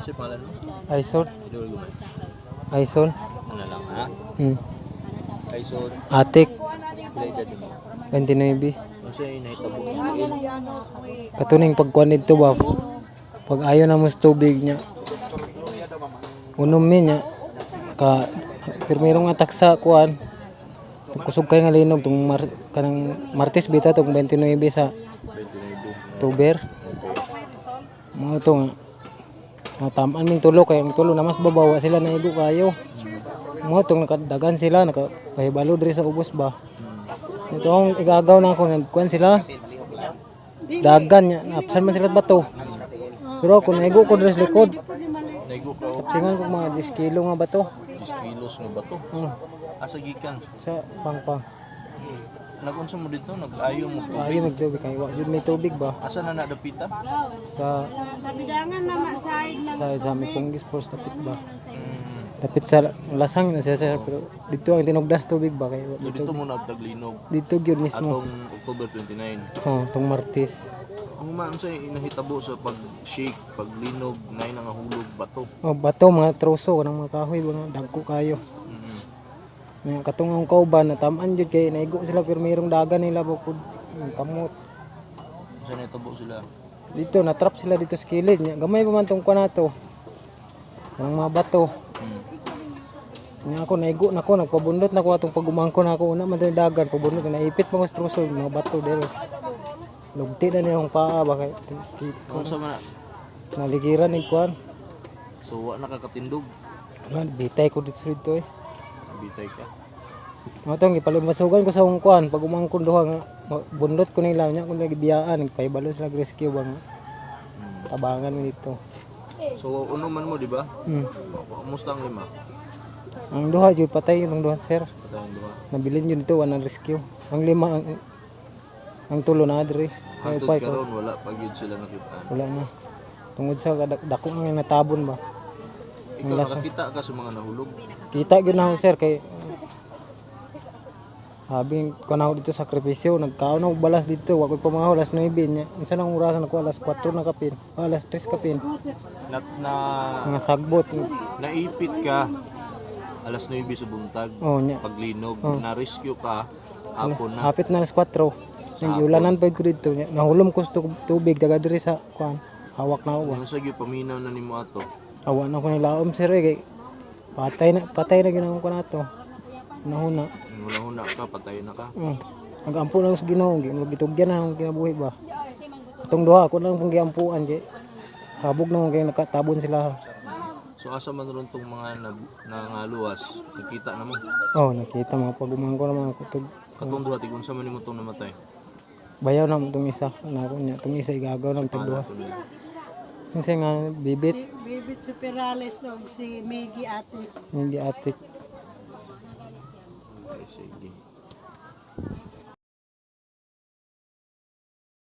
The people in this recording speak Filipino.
Si pangalan mo? Aison. Idol ko ba? Aison. Ano lang ha? Aison. Atik. Pila edad mo? 29. Ano siya yung nahitabo? Katuning pagkuhan dito ba? Pag ayaw na mo sa tubig niya. Unom niya. Pero mayroong atak sa kuhan. Kusog kayo nga linog. Kanang Martes bita itong 29 sa 29. October. Mga ito nga. Tamaan ming tulo. Kaya ang tulo na mas babawa sila na igo kayo. Mga itong nakadagan sila. Nakapahibalo diri sa ubos ba. Ito ang igagaw na ako. Nagkuhan sila. Dagan niya. Napsan man sila bato. Pero kung naigo ko diri sa likod. Naigo ka o? Tapsingan ko mga 10 kilo nga bato. 10 kilos nga bato? Asa gikan? Sa pangpang. Nagunsa mo dito? Nag-ayo mo tubig? Ayaw magtubig. Kaya wajud may tubig ba? Asa na nadapita? Sa Kabidangan na masaid na sa aming Punggis Sports dapit ba? Dapit sa lasang na siya sir. Pero dito ang tinugdas tubig ba? Kaya So dito mo nagtaglinog? dito yun mismo. Atong October 29. Itong Martes. Ang maan sa inahitabo sa pag-shake, paglinog, nay nga hulog, bato. Bato, mga troso, ng mga kahoy, mga dagko kayo. May katong ang kauban na tamaan dyan kaya naigo sila pero mayroong dagan nila bukod kamot. Saan nahitabo sila? Dito, natrap sila dito sa kilid niya. Gamay pa man itong kwa na to. Ang mga bato. Nga ako, naigo na ako, nagpabundot na ako atong pagumangko na ako. Una man itong dagan, pabundot, naipit mga troso, mga bato dito. Lugti na nilang paa ba kaya Kung sa mga naligiran ni kuan. so wa nakakatindog, Wala, bitay ko dito eh. bitay ka. Mga itong ipalimasugan ko sa akong kuan. Pag umangkon duha nga, bundot ko nila niya kung nagibiyaan. Nagpahibalo sila rescue ba nga. Tabangan mo dito. So uno man mo, di ba? Kumusta ang lima? Ang duha, yun patay yung duha sir. Patayang duha. Nabilin yun dito, walang rescue. Ang lima, ang tulo na adre. Hantod karon wala pag yun sila nakita. Wala na. Tungod sa dako nga natabon ba. Ikaw nakakita ka sa mga nahulog? Kita yun na ako sir kay habing ko na ako dito sakripisyo. Nagkaon ako balas dito. Wag ko pa mga alas 9 niya. Minsan ang orasan ako alas 4 na kapin. Alas 3 kapin. Mga sagbot. Naipit ka alas 9 sa buntag. Nya. Paglinog, na-rescue ka hapon na. Hapit na alas 4. Yung ulanan pa ko dito. Nahulom ko sa tubig. Daga diri sa kuan. Hawak na ako ba. Ano sa paminaw na nimo ato? Awa na ko nilaom sir kay patay na ginawa ko na to. Nahuna. Huna ka, patay na ka. Nag-ampo na sa Ginoo, gitugyan na ang kinabuhi ba. Atong duha ako lang pong giampuan kay habog na kay nakatabon sila. So asa man ron tong mga nangaluwas, nakita na mo. Nakita mga pagumangko na mga kutog. Katong duha tigun sa man nimo tong namatay. Bayaw na tong isa, nako niya tong isa igagaw na tong duha. Kasi nga bibit. Bibit Superales o si Miggy Ate. Hindi atik. Okay, sige.